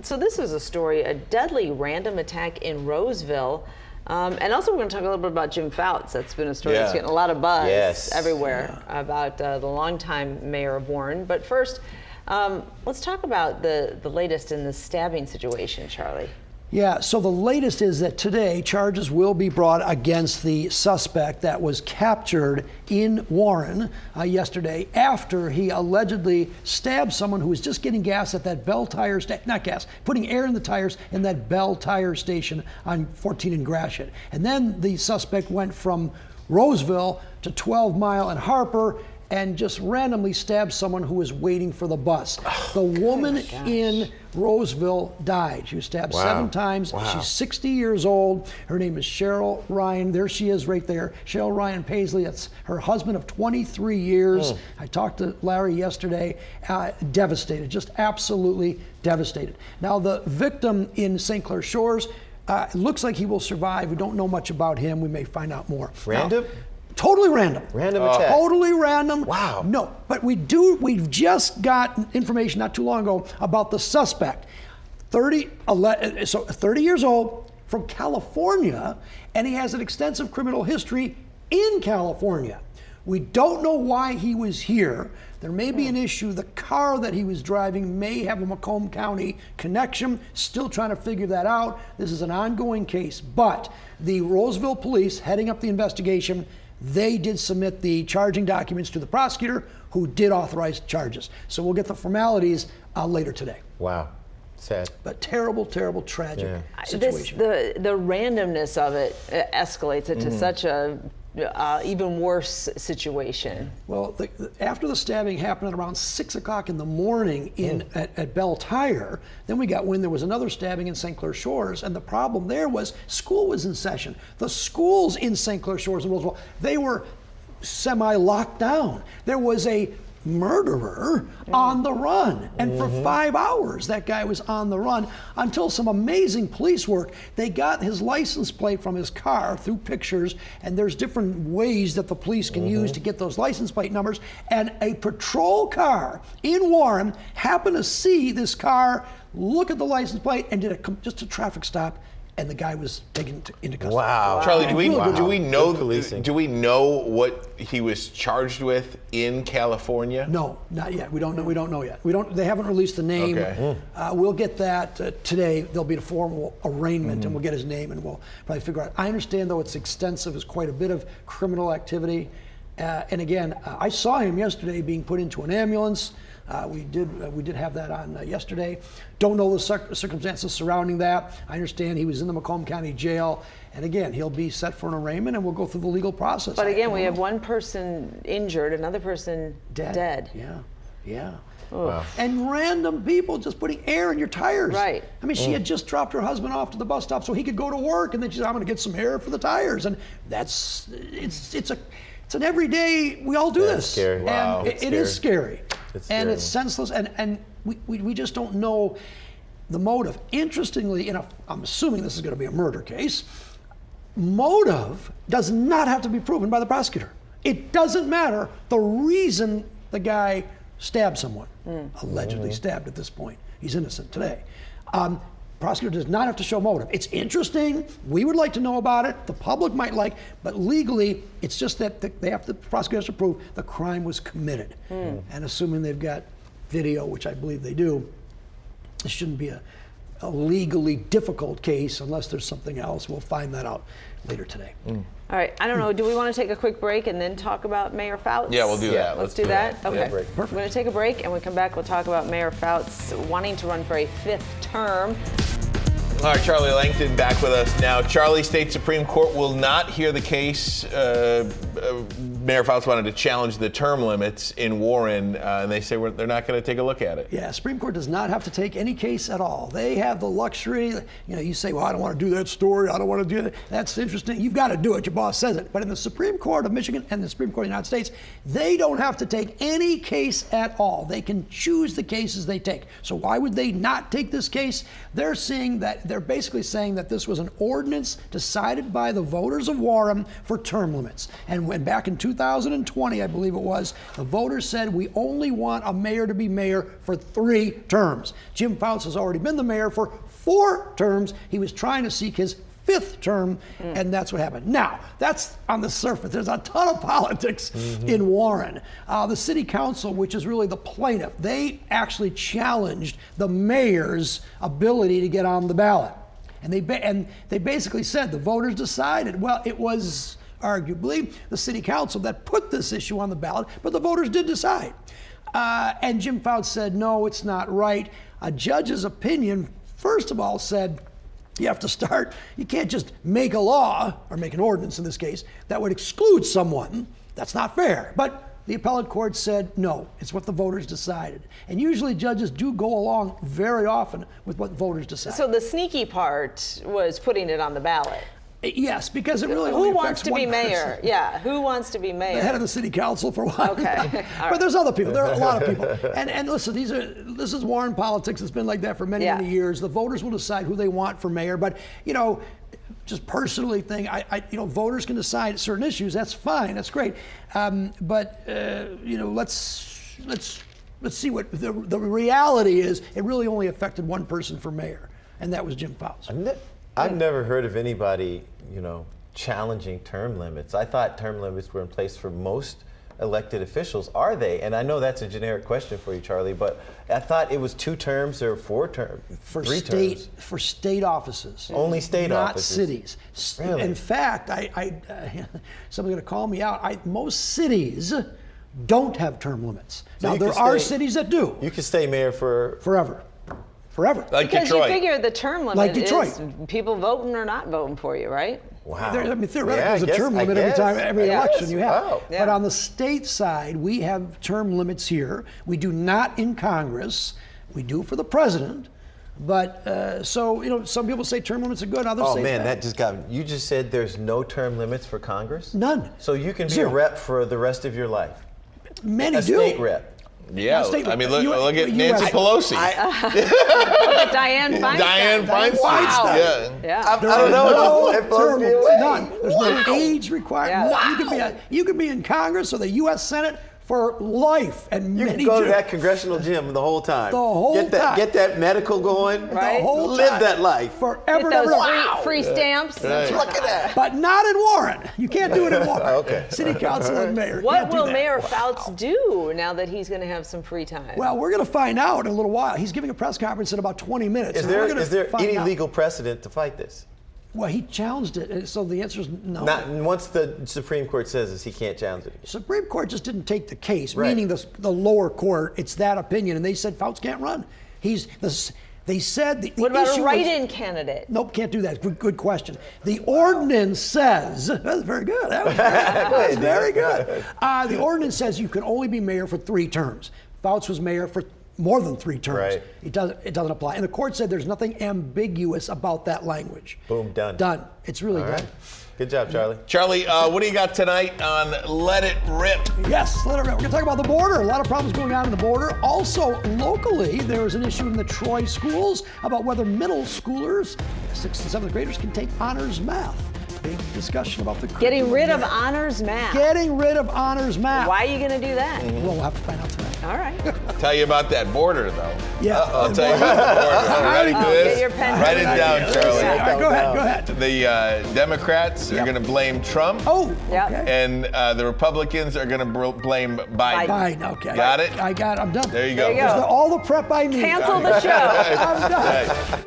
So this was a story, a deadly random attack in Roseville. And also we're going to talk a little bit about Jim Fouts. That's been a story that's getting a lot of buzz everywhere about the longtime mayor of Warren. But first, let's talk about the latest in the stabbing situation, Charlie. Yeah, so the latest is that today charges will be brought against the suspect that was captured in Warren yesterday after he allegedly stabbed someone who was just getting gas at that Bell Tire not gas, putting air in the tires in that Bell Tire station on 14 and Gratiot. And then the suspect went from Roseville to 12 Mile and Harper and just randomly stabbed someone who was waiting for the bus. The woman in Roseville died. She was stabbed 7 times. She's 60 years old. Her name is Cheryl Ryan. There she is right there. Cheryl Ryan Paisley. That's her husband of 23 years. I talked to Larry yesterday. Devastated, just absolutely devastated. Now the victim in St. Clair Shores, it looks like he will survive. We don't know much about him. We may find out more. Random? Now, totally random. Random attack. Totally random. Wow. No, but we've just got information not too long ago about the suspect. 30 years old, from California, and he has an extensive criminal history in California. We don't know why he was here. There may be an issue. The car that he was driving may have a Macomb County connection. Still trying to figure that out. This is an ongoing case, but the Roseville police heading up the investigation, they did submit the charging documents to the prosecutor, who did authorize charges. So we'll get the formalities later today. Wow. Sad. But terrible, terrible, tragic situation. The randomness of it escalates it to such a even worse situation. Well, after the stabbing happened at around 6 o'clock in the morning at Bell Tire, then we got wind there was another stabbing in St. Clair Shores, and the problem there was school was in session. The schools in St. Clair Shores and Roseville, they were semi-locked down. There was a murderer on the run, and for 5 hours that guy was on the run until some amazing police work. They got his license plate from his car through pictures, and there's different ways that the police can use to get those license plate numbers, and a patrol car in Warren happened to see this car, look at the license plate, and did just a traffic stop, and the guy was taken into custody. Wow. Charlie, do we know what he was charged with in California? No, not yet. We don't know yet. They haven't released the name. Okay. We'll get that today. There'll be a formal arraignment, and we'll get his name, and we'll probably figure out. I understand, though, it's extensive. It's quite a bit of criminal activity. And again, I saw him yesterday being put into an ambulance. We did have that on yesterday. Don't know the circumstances surrounding that. I understand he was in the Macomb County Jail, and again, he'll be set for an arraignment, and we'll go through the legal process. But again, we have one person injured, another person dead. Yeah. Wow. And random people just putting air in your tires. Right. I mean, she had just dropped her husband off to the bus stop so he could go to work, and then she said, "I'm going to get some air for the tires," and it's an everyday. We all do this. Scary. Wow. And it is scary. And it's senseless, and we just don't know the motive. Interestingly, I'm assuming this is going to be a murder case, motive does not have to be proven by the prosecutor. It doesn't matter the reason the guy stabbed someone, allegedly stabbed at this point. He's innocent today. Prosecutor does not have to show motive. It's interesting. We would like to know about it. The public might like, but legally, it's just that the prosecutor has to prove the crime was committed. And assuming they've got video, which I believe they do, this shouldn't be a legally difficult case unless there's something else. We'll find that out later today. All right, I don't know, do we want to take a quick break and then talk about Mayor Fouts? Yeah, we'll do that. Let's do that? Okay. Yeah, break. We're going to take a break, and when we come back, we'll talk about Mayor Fouts wanting to run for a 5th term. All right, Charlie Langton back with us now. Charlie, State Supreme Court will not hear the case. Mayor Fouts wanted to challenge the term limits in Warren, and they say they're not going to take a look at it. Yeah, Supreme Court does not have to take any case at all. They have the luxury. You say, well, I don't want to do that story. I don't want to do that. That's interesting. You've got to do it. Your boss says it. But in the Supreme Court of Michigan and the Supreme Court of the United States, they don't have to take any case at all. They can choose the cases they take. So why would they not take this case? They're basically saying that this was an ordinance decided by the voters of Warren for term limits. And when back in 2000, 2020, I believe it was, the voters said we only want a mayor to be mayor for 3 terms. Jim Fouts has already been the mayor for 4 terms. He was trying to seek his 5th term, and that's what happened. Now, that's on the surface. There's a ton of politics in Warren. The city council, which is really the plaintiff, they actually challenged the mayor's ability to get on the ballot. And they basically said the voters decided. Well, it was arguably the city council that put this issue on the ballot, but the voters did decide. And Jim Fouts said, no, it's not right. A judge's opinion, first of all, said, you have to start, you can't just make a law, or make an ordinance in this case, that would exclude someone. That's not fair. But the appellate court said, no, it's what the voters decided. And usually judges do go along very often with what voters decide. So the sneaky part was putting it on the ballot. Yes, because it really only affects one person. Who wants to be mayor? Yeah, who wants to be mayor? The head of the city council, for one. Okay. But there's other people. There are a lot of people. And listen, this is Warren politics. It's been like that for many, many years. The voters will decide who they want for mayor. But, just personally think, voters can decide certain issues. That's fine. That's great. But let's see what the reality is. It really only affected one person for mayor, and that was Jim Fouts. I've never heard of anybody, challenging term limits. I thought term limits were in place for most elected officials. Are they? And I know that's a generic question for you, Charlie, but I thought it was 2 terms or 4 terms, 3 terms. For state offices. Only state not offices. Cities. Really? In fact, someone's going to call me out. Most cities don't have term limits. So now, there are cities that do. You can stay mayor for forever. Like because Detroit. you figure the term limit Like Detroit. is people voting or not voting for you, right? Wow. Theoretically, there's a term limit every election you have. Wow. But on the state side, we have term limits here. We do not in Congress. We do for the president. But some people say term limits are good. Others say man, bad. you just said there's no term limits for Congress? None. So you can be 0. a rep for the rest of your life? Many a do. State rep. Yeah, I mean, look at Nancy Pelosi. Diane Feinstein. Diane Feinstein. Wow. Yeah. I don't know. It blows me away. None. There's no age required. Yeah. You could be in Congress or the U.S. Senate for life, and You many can go do. to that congressional gym the whole time. The whole time. Get that medical going. Right. The whole Live time. that life. Forever. Get those Wow. free stamps. Right. Look at that. But not in Warren. You can't do it in Warren. Okay. City council and mayor. What can't do will that. Mayor Fouts do now that he's going to have some free time? Well, we're going to find out in a little while. He's giving a press conference in about 20 minutes. Is and we're there, gonna is there find any out. legal precedent to fight this? Well, he challenged it, and so the answer is no. Not once the Supreme Court says this, he can't challenge it. Supreme Court just didn't take the case, Right. meaning the lower court. It's that opinion, and they said Fouts can't run. They said the what about issue a was- write-in candidate? Nope, can't do that. Good question. The ordinance says, that's very good. That was very good. The ordinance says you can only be mayor for 3 terms. Fouts was mayor for more than 3 terms. Right. It doesn't apply. And the court said there's nothing ambiguous about that language. Boom, done. Done. It's really All done. right. Good job, Charlie. Charlie, what do you got tonight on Let It Rip? Yes, let it rip. We're going to talk about the border. A lot of problems going on in the border. Also, locally, there is an issue in the Troy schools about whether middle schoolers, 6th and 7th graders, can take honors math. Big discussion about the Getting rid of curriculum there. honors math. Getting rid of honors math. Why are you going to do that? Well, we'll have to find out tonight. All right. Tell you about that border, though. Yeah. I'll tell you about the border. Ready for this? Get your pen Write it ready. down, Charlie. All right, go ahead. The Democrats are going to blame Trump. Oh, Yep. okay. And the Republicans are going to blame Biden. Fine, okay. Got it? I got it. I'm done. There you go. There you go. All the prep I need. Cancel the show. I'm done. Right.